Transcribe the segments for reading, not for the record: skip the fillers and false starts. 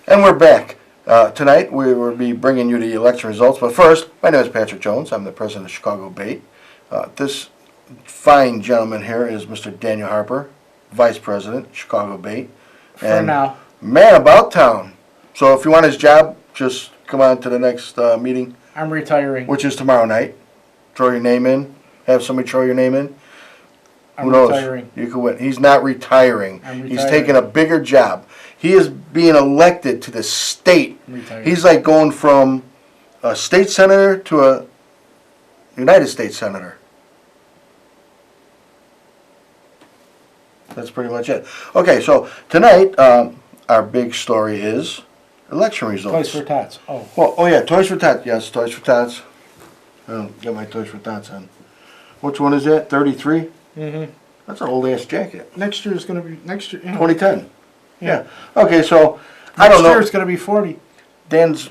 And we're back. Tonight we will be bringing you the election results. But first, my name is Patrick Jones. I'm the president of Chicago A.B.A.T.E. This fine gentleman here is Mr. Daniel Harper, vice president, Chicago A.B.A.T.E. For now. Man about town. So if you want his job, just come on to the next meeting, I'm retiring. which is tomorrow night. Throw your name in. Have somebody throw your name in. I'm Who knows? retiring. You could win. He's not retiring. I'm He's retiring. taking a bigger job. He is being elected to the state. I'm retiring. He's like going from a state senator to a United States senator. That's pretty much it. Okay, so tonight our big story is election results. Toys for Tots. Oh. Well, oh yeah, Toys for Tots. Yes, Toys for Tots. I'll get my Toys for Tots on. Which one is that? 33? Mm-hmm. That's an old ass jacket. Next year is going to be next year. 2010. Yeah. Okay, so I don't Next know. year it's going to be 40. Dan's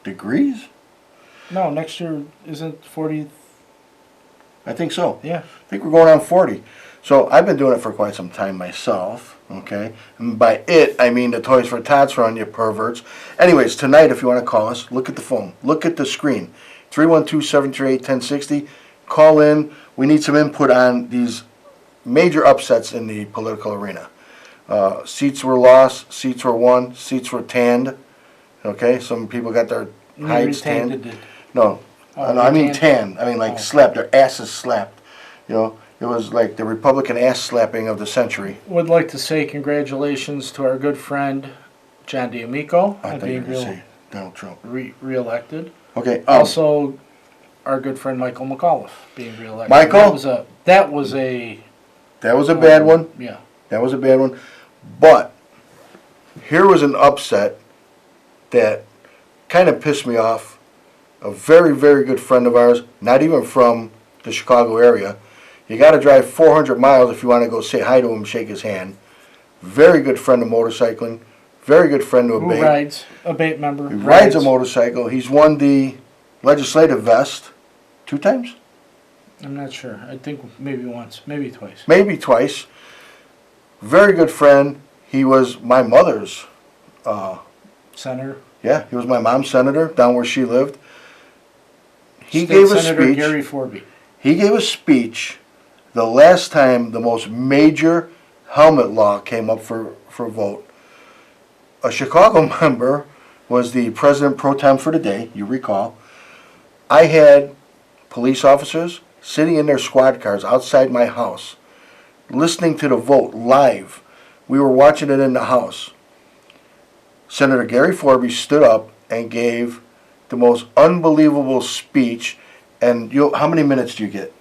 degrees? No, next year isn't 40. I think so. Yeah. I think we're going on 40. So I've been doing it for quite some time myself. Okay, and by it I mean the Toys for Tots run, you perverts. Anyways, tonight if you want to call us, look at the phone, look at the screen, 312-738-1060. Call in. We need some input on these major upsets in the political arena. Seats were lost, seats were won, seats were tanned. Okay, some people got their hides tanned. No, no, I mean tanned. I mean like slapped, their asses slapped. You know, it was like the Republican ass slapping of the century. Would like to say congratulations to our good friend John D'Amico I on thought you being were going to say Donald Trump. re-elected. Okay. Also, our good friend Michael McAuliffe being re-elected. Michael? That was a bad one. Yeah. That was a bad one. But here was an upset that kind of pissed me off. A very, very good friend of ours, not even from the Chicago area. You got to drive 400 miles if you want to go say hi to him, shake his hand. Very good friend of motorcycling. Very good friend of Who A.B.A.T.E. rides? A.B.A.T.E. member. He rides a motorcycle. He's won the legislative vest 2 times? I'm not sure. I think maybe once, maybe twice. Maybe twice. Very good friend. He was my mother's. Senator. Yeah, he was my mom's senator down where she lived. He State gave a Senator speech. Gary Forby. He gave a speech the last time the most major helmet law came up for vote. A Chicago member was the president pro tem for the day, you recall. I had police officers sitting in their squad cars outside my house, listening to the vote live. We were watching it in the house. Senator Gary Forby stood up and gave the most unbelievable speech. And how many minutes do you get?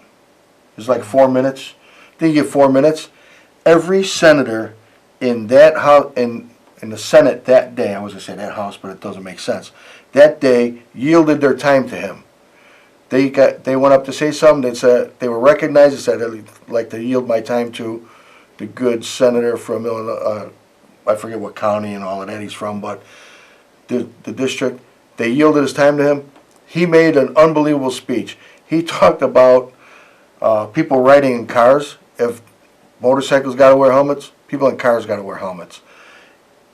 It's like 4 minutes. Then you get 4 minutes. Every senator in that house, in the Senate that day, I was going to say that house, but it doesn't make sense. That day yielded their time to him. They went up to say something. They said they were recognized. They said, "I'd like to yield my time to the good senator from Illinois." I forget what county and all of that he's from, but the district. They yielded his time to him. He made an unbelievable speech. He talked about people riding in cars. If motorcycles got to wear helmets, people in cars got to wear helmets.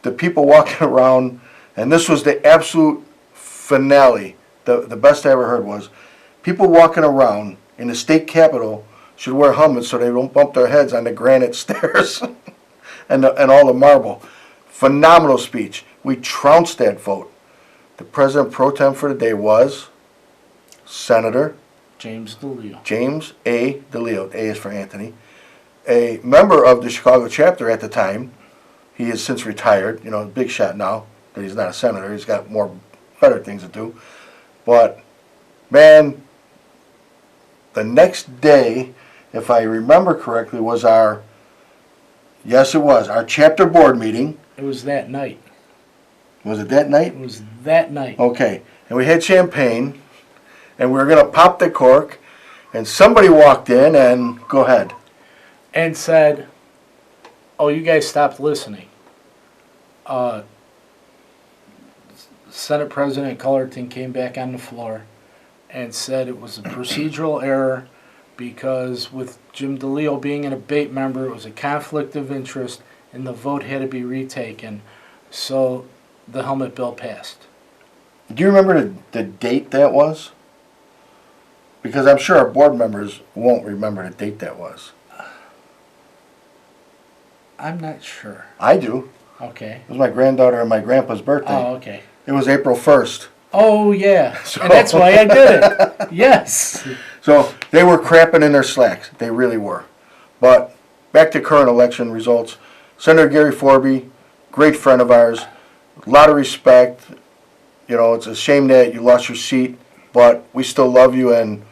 The people walking around, and this was the absolute finale. The best I ever heard was, people walking around in the state capitol should wear helmets so they don't bump their heads on the granite stairs and all the marble. Phenomenal speech. We trounced that vote. The president pro tem for the day was Senator James DeLeo. James A. DeLeo. A is for Anthony. A member of the Chicago chapter at the time. He has since retired. You know, big shot now that he's not a senator. He's got better things to do. But, man, the next day, if I remember correctly, was our chapter board meeting. It was that night. Was it that night? It was that night. Okay. And we had champagne, and we were going to pop the cork, and somebody walked in, and go ahead. And said, "Oh, you guys stopped listening." Senate President Cullerton came back on the floor and said it was a procedural error because with Jim DeLeo being an A.B.A.T.E. member, it was a conflict of interest and the vote had to be retaken. So the helmet bill passed. Do you remember the date that was? Because I'm sure our board members won't remember the date that was. I'm not sure. I do. Okay. It was my granddaughter and my grandpa's birthday. Oh, okay. It was April 1st. Oh, yeah. So- And that's why I did it. Yes. So they were crapping in their slacks. They really were. But back to current election results. Senator Gary Forby, great friend of ours, a lot of respect. You know, it's a shame that you lost your seat, but we still love you, and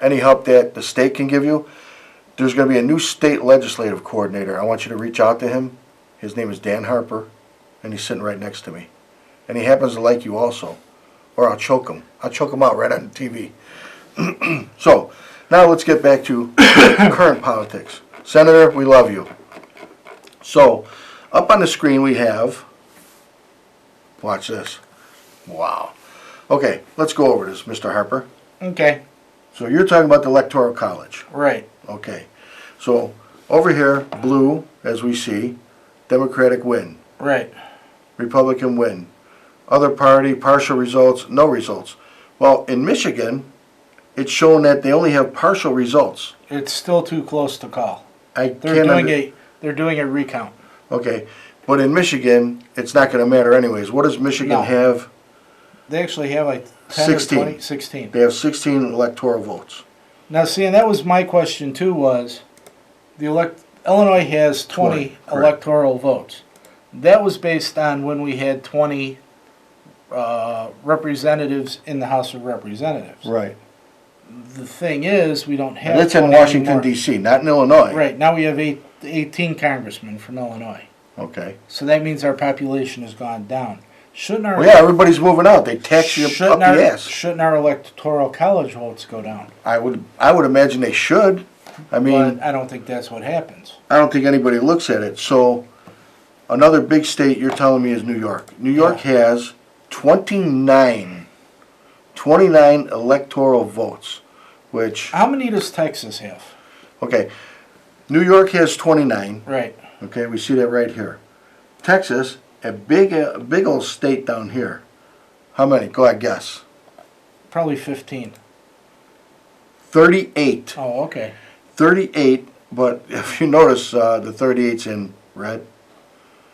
any help that the state can give you. There's going to be a new state legislative coordinator. I want you to reach out to him. His name is Dan Harper, and he's sitting right next to me. And he happens to like you also, or I'll choke him. I'll choke him out right on TV. So, now let's get back to current politics. Senator, we love you. So, up on the screen we have, watch this. Wow. Okay, let's go over this, Mr. Harper. Okay. So you're talking about the Electoral College. Right. Okay. So over here, blue, as we see, Democratic win. Right. Republican win. Other party, partial results, no results. Well, in Michigan, it's shown that they only have partial results. It's still too close to call. I They're can't they're doing a recount. Okay. But in Michigan, it's not going to matter anyways. What does Michigan No. have? They actually have like 10 16. or 20, 16. They have 16 electoral votes. Now, see, and that was my question too. Was Illinois has 20 20, correct. electoral votes? That was based on when we had 20 representatives in the House of Representatives. Right. The thing is, we don't have. And it's in 20 Washington, anymore. D.C., not in Illinois. Right now, we have 18 congressmen from Illinois. Okay. So that means our population has gone down. Shouldn't our Well, yeah, everybody's moving out. They tax you up the ass. Shouldn't our electoral college votes go down? I would imagine they should. I mean, But I don't think that's what happens. I don't think anybody looks at it. So, another big state you're telling me is New York. New York has 29 electoral votes, which, How many does Texas have? okay, New York has 29. Right. Okay, we see that right here. Texas, a big old state down here. How many? Go ahead, guess. Probably 15. 38. Oh, okay. 38, but if you notice, the 38's in red.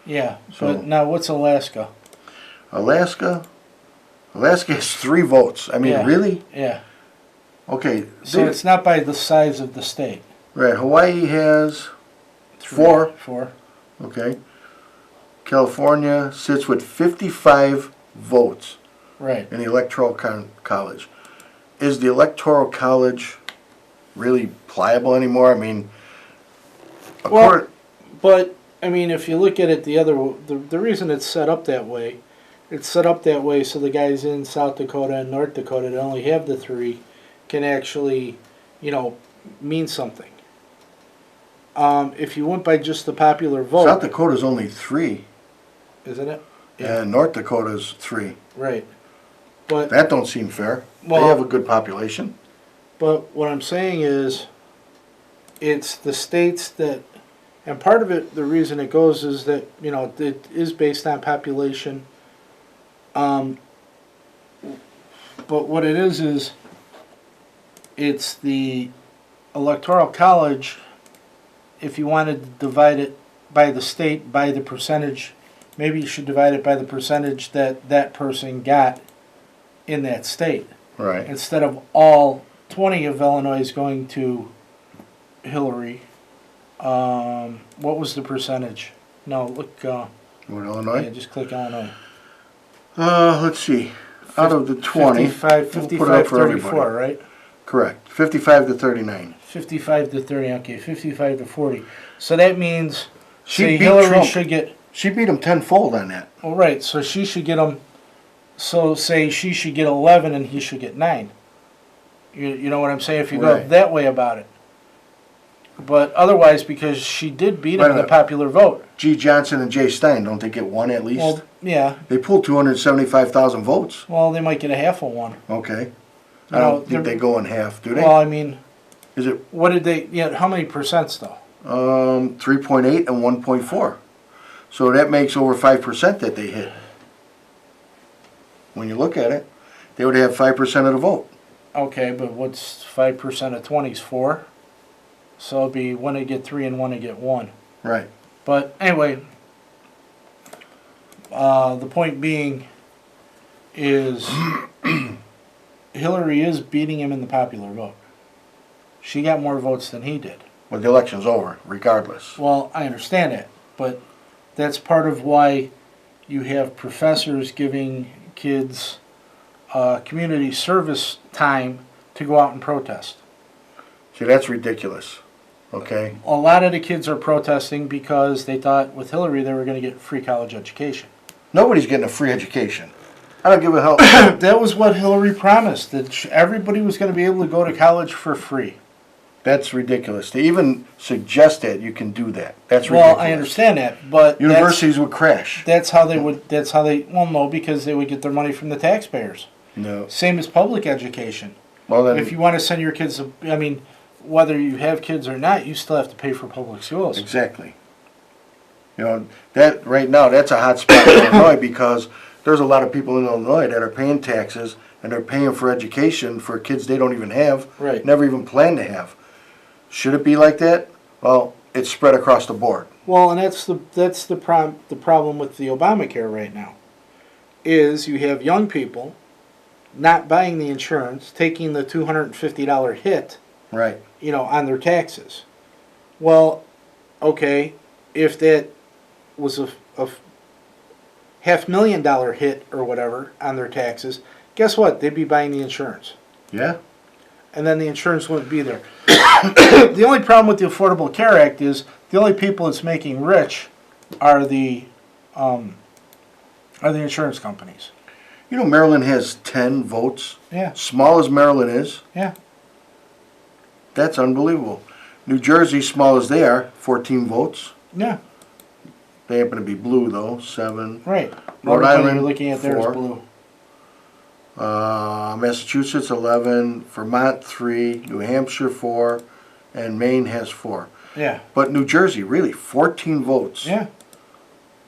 Yeah. So- But now what's Alaska? Alaska has 3 votes. I mean, Yeah. really? Yeah. Okay. So it's not by the size of the state. Right. Hawaii has 4. 4. Okay. California sits with 55 votes Right. in the Electoral College. Is the Electoral College really pliable anymore? I mean, Well, but I mean, if you look at it the reason it's set up that way, it's set up that way so the guys in South Dakota and North Dakota that only have the 3 can actually, mean something. If you went by just the popular vote, South Dakota's only 3, isn't it? and North Dakota's 3. Right. But That don't seem fair. Well- They have a good population. But what I'm saying is, it's the states that, and part of it, the reason it goes is that, it is based on population. But what it is it's the Electoral College, if you wanted to divide it by the state, by the percentage, maybe you should divide it by the percentage that that person got in that state. Right. Instead of all 20 of Illinois going to Hillary. What was the percentage? No, look. What, Yeah, Illinois? just click Illinois. Let's see. Out of the 20, 55, we'll put it up for 34, everybody. right? Correct. 55 to 39. 55 to 30, okay, 55 to 40. So that means, She say beat Hillary Trump. should get, She beat him tenfold on that. well, right, so she should get them, so say she should get 11 and he should get 9. You know what I'm saying? If you go Right. that way about it. But otherwise, because she did beat Wait him a in the minute. popular vote. G. Johnson and Jay Stein, don't they get 1 at least? Well, yeah. They pulled 275,000 votes. Well, they might get a half of one. Okay. You I know, don't think they're- they go in half, do they? Well, I mean, Is it what did they? Yeah, how many percents though? 3.8 and 1.4? So that makes over 5% that they hit. When you look at it, they would have 5% of the vote. Okay, but what's 5% of 20 is 4? So it'd be one to get 3 and one to get 1. Right. But anyway, the point being is Hillary is beating him in the popular vote. She got more votes than he did. Well, the election's over, regardless. Well, I understand that, but that's part of why you have professors giving kids community service time to go out and protest. See, that's ridiculous. Okay? A lot of the kids are protesting because they thought with Hillary they were going to get free college education. Nobody's getting a free education. I don't give a hell. That was what Hillary promised, that everybody was going to be able to go to college for free. That's ridiculous. To even suggest that you can do that. That's ridiculous. Well, I understand that, but Universities would crash. that's how they, well, no, because they would get their money from the taxpayers. No. Same as public education. Well, then, If you want to send your kids, I mean, whether you have kids or not, you still have to pay for public schools. exactly. You know, that right now, that's a hot spot in Illinois because there's a lot of people in Illinois that are paying taxes and they're paying for education for kids they don't even have, Right. never even plan to have. Should it be like that? Well, it's spread across the board. Well, and that's the problem with the Obamacare right now, is you have young people not buying the insurance, taking the $250 hit, Right. on their taxes. Well, okay, if that was a $500,000 hit or whatever on their taxes, guess what? They'd be buying the insurance. Yeah. And then the insurance wouldn't be there. The only problem with the Affordable Care Act is the only people it's making rich are the insurance companies. You know, Maryland has 10 votes. Yeah. Small as Maryland is, Yeah. that's unbelievable. New Jersey, small as they are, 14 votes. Yeah. They happen to be blue, though, 7. Right. Rhode Everybody Island, you're looking at there is 4. blue. Massachusetts, 11. Vermont, 3. New Hampshire, 4. And Maine has 4. Yeah. But New Jersey, really, 14 votes. Yeah.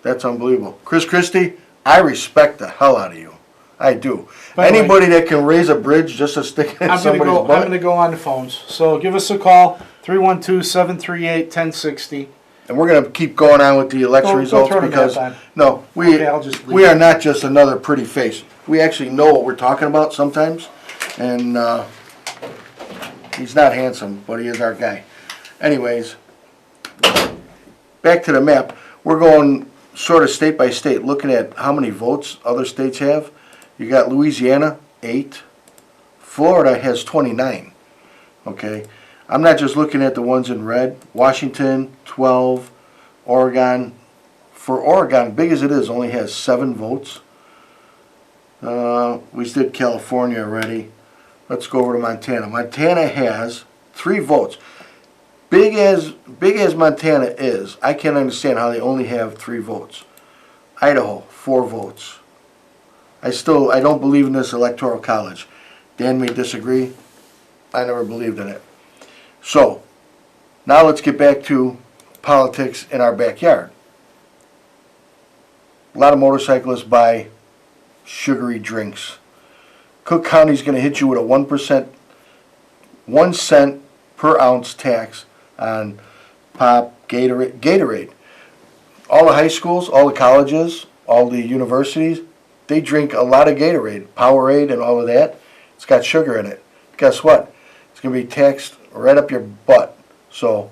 That's unbelievable. Chris Christie, I respect the hell out of you. I do. By the way- Anybody that can raise a bridge just to stick in I'm somebody's gonna butt. go on the phones. So give us a call, 312-738-1060. And we're going to keep going on with the election Go results throw the because, map on. no, Okay, I'll just leave we it. are not just another pretty face. We actually know what we're talking about sometimes. And he's not handsome, but he is our guy. Anyways, back to the map. We're going sort of state by state, looking at how many votes other states have. You got Louisiana, 8. Florida has 29. Okay. I'm not just looking at the ones in red. Washington, 12. Oregon, for Oregon, big as it is, only has 7 votes. We did California already. Let's go over to Montana. Montana has 3 votes. Big as Montana is, I can't understand how they only have 3 votes. Idaho, 4 votes. I don't believe in this electoral college. Dan may disagree. I never believed in it. So, now let's get back to politics in our backyard. A lot of motorcyclists buy sugary drinks. Cook County's going to hit you with a 1%, 1 cent per ounce tax on pop, Gatorade. All the high schools, all the colleges, all the universities, they drink a lot of Gatorade, Powerade and all of that. It's got sugar in it. Guess what? It's going to be taxed right up your butt. So,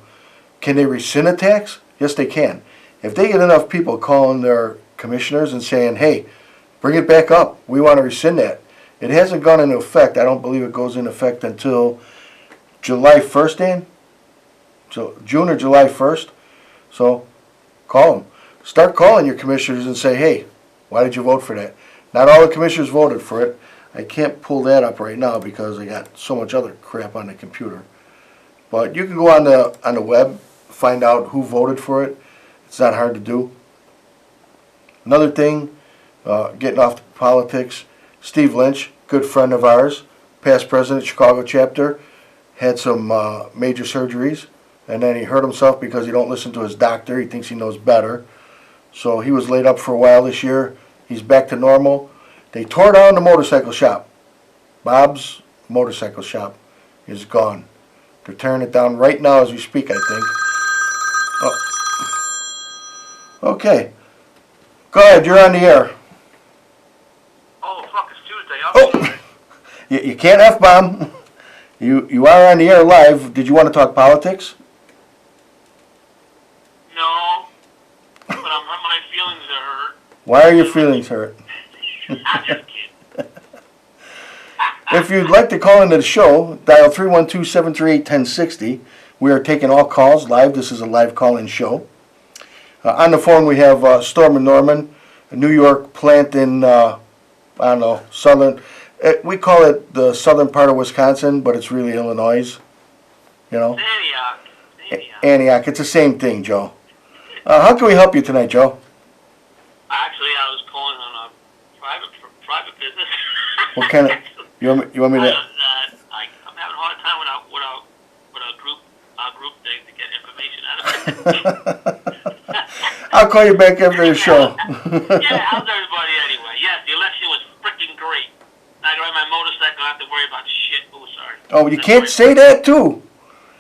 can they rescind a tax? Yes, they can. If they get enough people calling their commissioners and saying, hey, bring it back up, we want to rescind that. It hasn't gone into effect. I don't believe it goes into effect until July 1st, Dan? So June or July 1st. So call them. Start calling your commissioners and say, hey, why did you vote for that? Not all the commissioners voted for it. I can't pull that up right now because I got so much other crap on the computer. But you can go on the web, find out who voted for it. It's not hard to do. Another thing, getting off the politics, Steve Lynch, good friend of ours, past president, Chicago chapter, had some major surgeries, and then he hurt himself because he don't listen to his doctor. He thinks he knows better. So he was laid up for a while this year. He's back to normal. They tore down the motorcycle shop. Bob's motorcycle shop is gone. They're tearing it down right now as we speak, I think. Oh. Okay. Go ahead, you're on the air. Oh, fuck, it's Tuesday. I'm Oh. sorry. You can't F-bomb. You are on the air live. Did you want to talk politics? No, but my feelings are hurt. Why are your feelings hurt? I'm just kidding. If you'd like to call into the show, dial 312-738-1060. We are taking all calls live. This is a live call-in show. On the phone we have Storm and Norman, a New York plant in, I don't know, southern. We call it the southern part of Wisconsin, but it's really Illinois. You know? Antioch. Antioch. It's the same thing, Joe. How can we help you tonight, Joe? Actually, I was calling on a private business. What kind of? You want me to? I'm having a hard time with a group thing to get information out of it. I'll call you back after the show. Yeah, how's everybody anyway? Yes, the election was freaking great. I ride my motorcycle, I don't have to worry about shit. Oh, sorry. Oh, you can't say that too.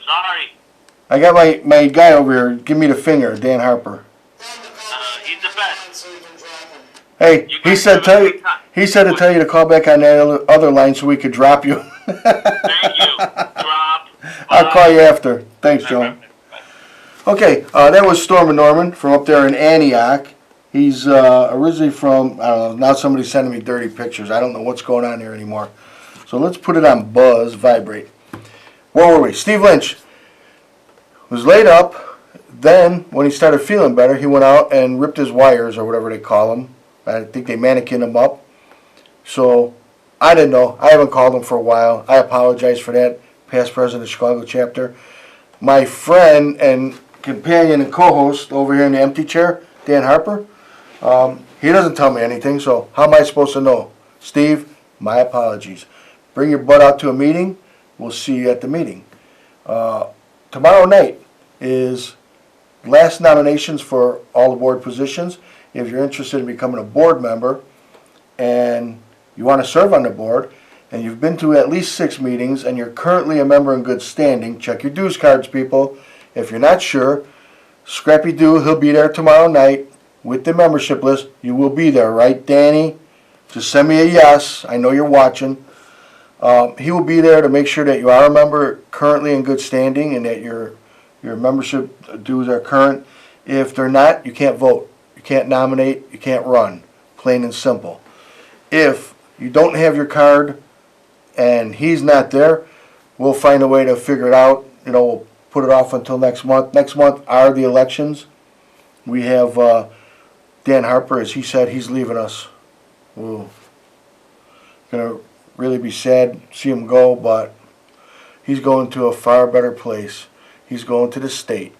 Sorry. I got my guy over here. Give me the finger, Dan Harper. He's the best. Hey, he said to tell you to call back on that other line so we could drop you. Thank you. Drop. I'll call you after. Thanks, Joe. Okay, that was Storm and Norman from up there in Antioch. He's originally from, I don't know, now somebody's sending me dirty pictures. I don't know what's going on here anymore. So let's put it on buzz, vibrate. Where were we? Steve Lynch was laid up. Then, when he started feeling better, he went out and ripped his wires, or whatever they call them. I think they mannequin him up. So, I didn't know. I haven't called him for a while. I apologize for that. Past president of Chicago chapter. My friend and companion and co-host over here in the empty chair, Dan Harper, he doesn't tell me anything, so how am I supposed to know? Steve, my apologies. Bring your butt out to a meeting. We'll see you at the meeting. Tomorrow night is last nominations for all the board positions. If you're interested in becoming a board member and you want to serve on the board and you've been to at least 6 meetings and you're currently a member in good standing, check your dues cards, people. If you're not sure, Scrappy Doo, he'll be there tomorrow night with the membership list. You will be there, right, Danny? Just send me a yes. I know you're watching. He will be there to make sure that you are a member currently in good standing and that your membership dues are current. If they're not, you can't vote. You can't nominate. You can't run. Plain and simple. If you don't have your card and he's not there, we'll find a way to figure it out. You know, we'll put it off until next month. Next month are the elections. We have Dan Harper, as he said, he's leaving us. We're going to really be sad to see him go, but he's going to a far better place. He's going to the state.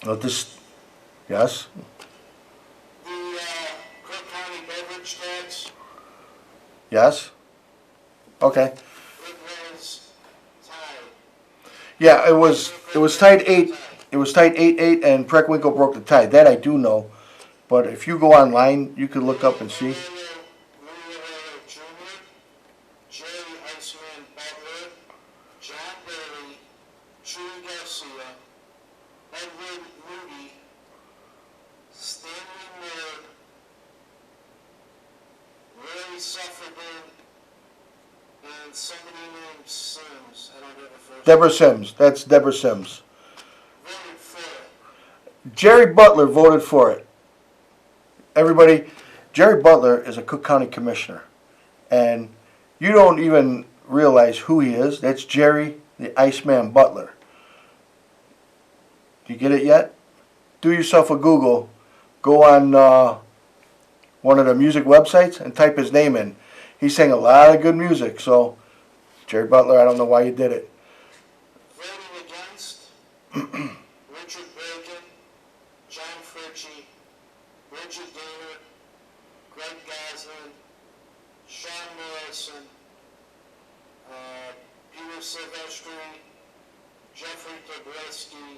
Yes? The Cook County beverage tax, Yes? Okay. it was tied. Yeah, it was tied 8. It was tied 8-8, and Preckwinkle broke the tie. That I do know. But if you go online, you can look up and see. Louis Jr., Jerry Iceman Butler, John Bailey, Drew Garcia, Edward Moody, Stanley Moore, Larry Sufferman, and somebody named Sims. I don't know the first Deborah Sims. That's Deborah Sims. voted for it. Jerry Butler voted for it. Everybody, Jerry Butler is a Cook County commissioner. And you don't even realize who he is. That's Jerry the Iceman Butler. Do you get it yet? Do yourself a Google. Go on one of the music websites and type his name in. He sang a lot of good music. So, Jerry Butler, I don't know why you did it. Voting against, Richard Bacon, John Fritchie, Bridget Gaynor, Greg Goslin, Sean Morrison, Peter Silvestri, Jeffrey Dobreski,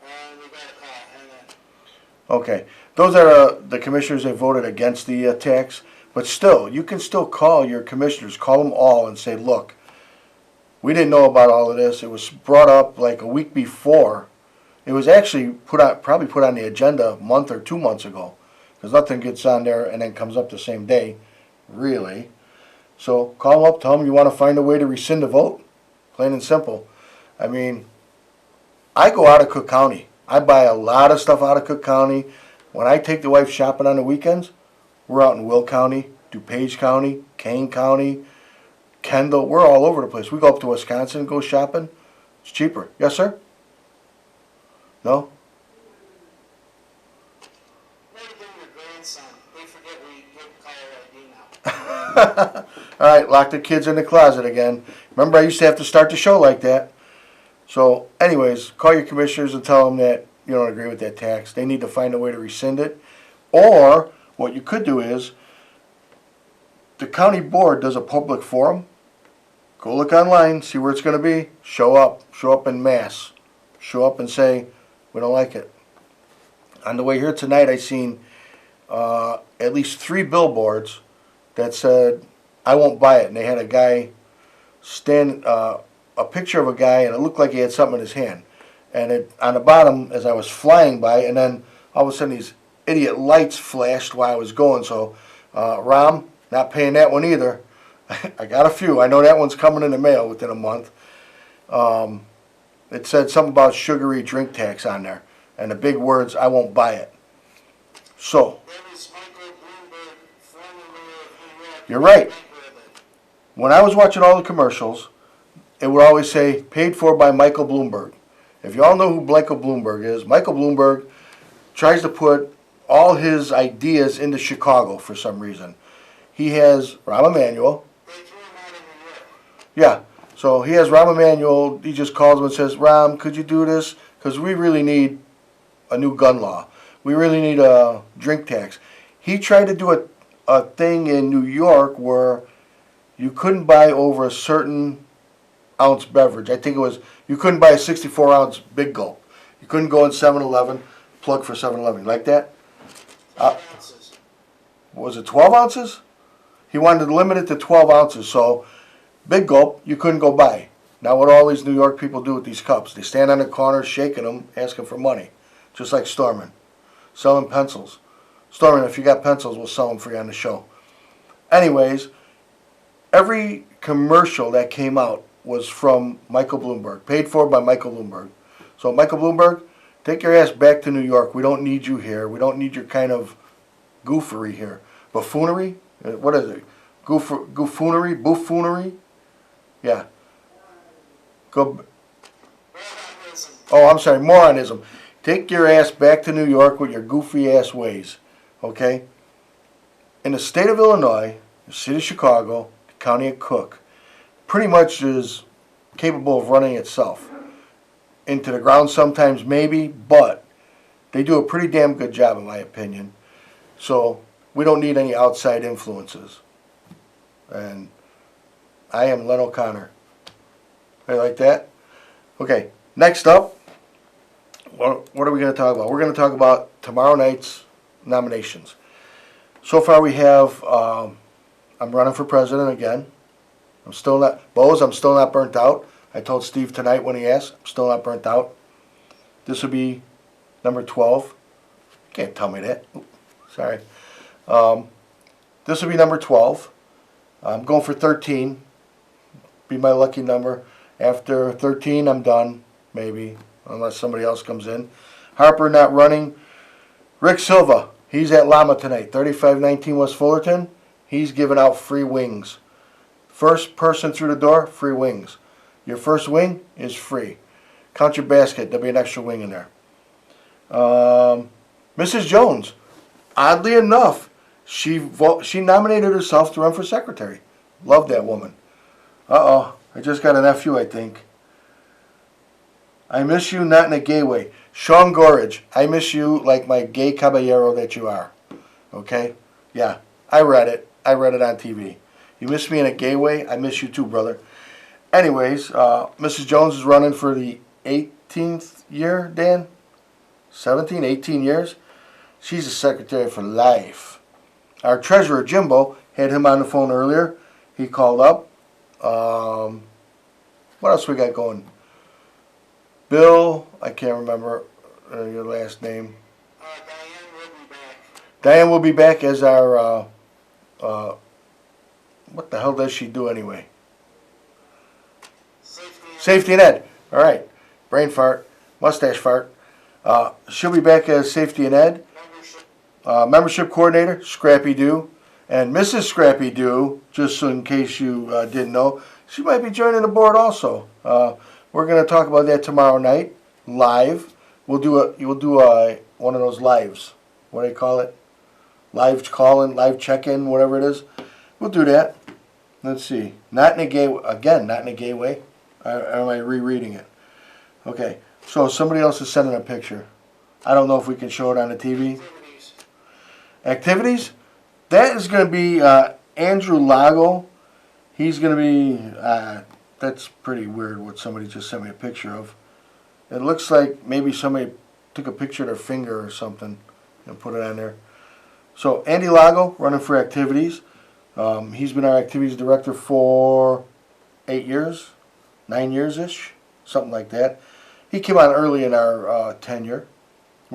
and we got a call. Hang on. Okay, those are the commissioners that voted against the tax, but still, you can still call your commissioners, call them all and say, look, we didn't know about all of this. It was brought up like a week before. It was actually probably put on the agenda a month or 2 months ago, because nothing gets on there and then comes up the same day, really. So call them up, tell them you want to find a way to rescind the vote, plain and simple. I mean, I go out of Cook County. I buy a lot of stuff out of Cook County. When I take the wife shopping on the weekends, we're out in Will County, DuPage County, Kane County, Kendall. We're all over the place. We go up to Wisconsin and go shopping. It's cheaper. Yes, sir? No? Maybe give your grandson. They forget we give caller ID now. All right, lock the kids in the closet again. Remember, I used to have to start the show like that. So, anyways, call your commissioners and tell them that you don't agree with that tax. They need to find a way to rescind it. Or, what you could do is, the county board does a public forum. Go look online, see where it's going to be. Show up en masse. Show up and say, we don't like it. On the way here tonight, I seen at least 3 billboards that said, I won't buy it. And they had a guy a picture of a guy, and it looked like he had something in his hand. And on the bottom, as I was flying by, and then all of a sudden these idiot lights flashed while I was going. So, Rom, not paying that one either. I got a few. I know that one's coming in the mail within a month. It said something about sugary drink tax on there. And the big words, I won't buy it. So, That was Michael Bloomberg, former mayor of New York. You're right. Bankrupt. when I was watching all the commercials, it would always say, paid for by Michael Bloomberg. If you all know who Michael Bloomberg is, Michael Bloomberg tries to put all his ideas into Chicago for some reason. He has Rahm Emanuel. They threw him out of New York. Yeah, so he has Rahm Emanuel. He just calls him and says, Rahm, could you do this? Because we really need a new gun law. We really need a drink tax. He tried to do a thing in New York where you couldn't buy over a certain ounce beverage. I think it was, you couldn't buy a 64-ounce Big Gulp. You couldn't go in 7-Eleven, plug for 7-Eleven. You like that? 5 ounces. Was it 12 ounces? He wanted to limit it to 12 ounces, so Big Gulp you couldn't go buy. Now what all these New York people do with these cups, they stand on the corner shaking them, asking for money. Just like Stormin. Selling pencils. Stormin, if you got pencils, we'll sell them for you on the show. Anyways, every commercial that came out was from Michael Bloomberg, paid for by Michael Bloomberg. So Michael Bloomberg, take your ass back to New York. We don't need you here. We don't need your kind of goofery here. Buffoonery? What is it? Gooffoonery? Buffoonery? Yeah. Go. Moronism. Oh, I'm sorry, moronism. Take your ass back to New York with your goofy ass ways. Okay? In the state of Illinois, the city of Chicago, the county of Cook, pretty much is capable of running itself. Into the ground sometimes maybe, but they do a pretty damn good job in my opinion. So we don't need any outside influences. And I am Len O'Connor. How you like that? Okay, next up, what are we going to talk about? We're going to talk about tomorrow night's nominations. So far we have, I'm running for president again. I'm still not burnt out. I told Steve tonight when he asked, I'm still not burnt out. This will be number 12. Can't tell me that. Oops, sorry. This will be number 12. I'm going for 13. Be my lucky number. After 13, I'm done, maybe, unless somebody else comes in. Harper not running. Rick Silva, he's at Lama tonight, 3519 West Fullerton. He's giving out free wings. First person through the door, free wings. Your first wing is free. Count your basket, there'll be an extra wing in there. Mrs. Jones, oddly enough, she nominated herself to run for secretary. Love that woman. Uh-oh, I just got an FU, I think. I miss you, not in a gay way. Sean Gorridge, I miss you like my gay caballero that you are. Okay? Yeah, I read it. I read it on TV. You miss me in a gay way? I miss you too, brother. Anyways, Mrs. Jones is running for the 18th year, Dan? 17, 18 years? She's a secretary for life. Our treasurer, Jimbo, had him on the phone earlier. He called up. What else we got going? Bill, I can't remember your last name. Diane will be back. Diane will be back as our, what the hell does she do anyway? Safety and Ed. All right. Brain fart. Mustache fart. She'll be back as Safety and Ed. Membership coordinator, Scrappy Doo. And Mrs. Scrappy Doo, just in case you didn't know, she might be joining the board also. We're going to talk about that tomorrow night, live. We'll do one of those lives. What do they call it? Live call-in, live check-in, whatever it is. We'll do that. Let's see. Not in a gay way. Or am I rereading it? Okay. So somebody else is sending a picture. I don't know if we can show it on the TV. Activities? That is going to be Andrew Lago. He's going to be, that's pretty weird what somebody just sent me a picture of. It looks like maybe somebody took a picture of their finger or something and put it on there. So Andy Lago, running for activities. He's been our activities director for 8 years, 9 years-ish, something like that. He came on early in our tenure. I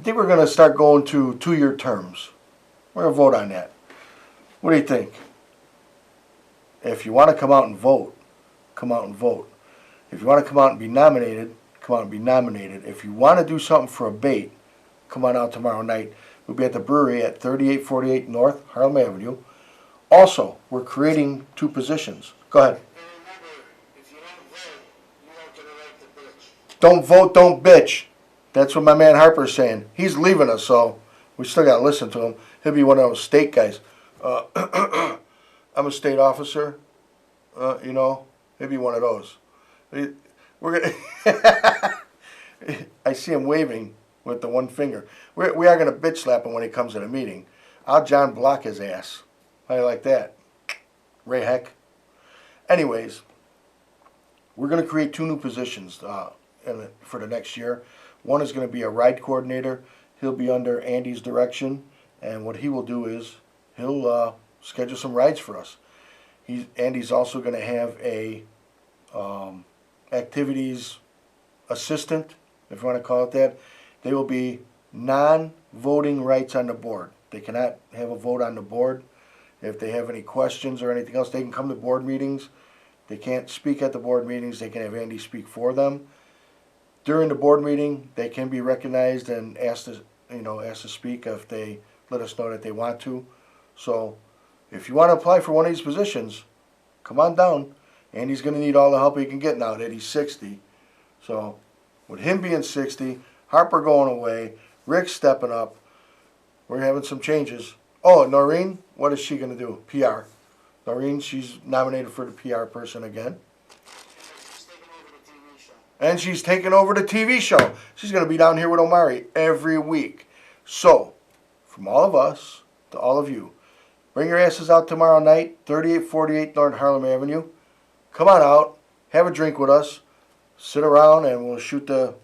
think we're going to start going to 2-year terms. We're going to vote on that. What do you think? If you want to come out and vote, come out and vote. If you want to come out and be nominated, come out and be nominated. If you want to do something for A.B.A.T.E, come on out tomorrow night. We'll be at the brewery at 3848 North Harlem Avenue. Also, we're creating 2 positions. Go ahead. And remember, if you don't vote, you don't get a right to bitch. Don't vote, don't bitch. That's what my man Harper's saying. He's leaving us, so we still got to listen to him. He'll be one of those state guys. I'm a state officer, he'll be one of those. We're gonna I see him waving with the one finger. We are going to bitch slap him when he comes to the meeting. I'll John Block his ass. How do you like that? Ray Heck. Anyways, we're going to create 2 new positions for the next year. One is going to be a ride coordinator. He'll be under Andy's direction, and what he will do is he'll schedule some rides for us. Andy's also going to have a activities assistant, if you want to call it that. They will be non-voting rights on the board. They cannot have a vote on the board. If they have any questions or anything else, they can come to board meetings. They can't speak at the board meetings. They can have Andy speak for them. During the board meeting, they can be recognized and asked to speak if they let us know that they want to. So, if you want to apply for one of these positions, come on down. Andy's going to need all the help he can get now that he's 60. So, with him being 60, Harper going away, Rick stepping up, we're having some changes. Oh, Noreen, what is she going to do? PR. Noreen, she's nominated for the PR person again. And she's taking over the TV show. She's going to be down here with Omari every week. So, from all of us to all of you, bring your asses out tomorrow night, 3848 North Harlem Avenue. Come on out, have a drink with us, sit around, and we'll shoot the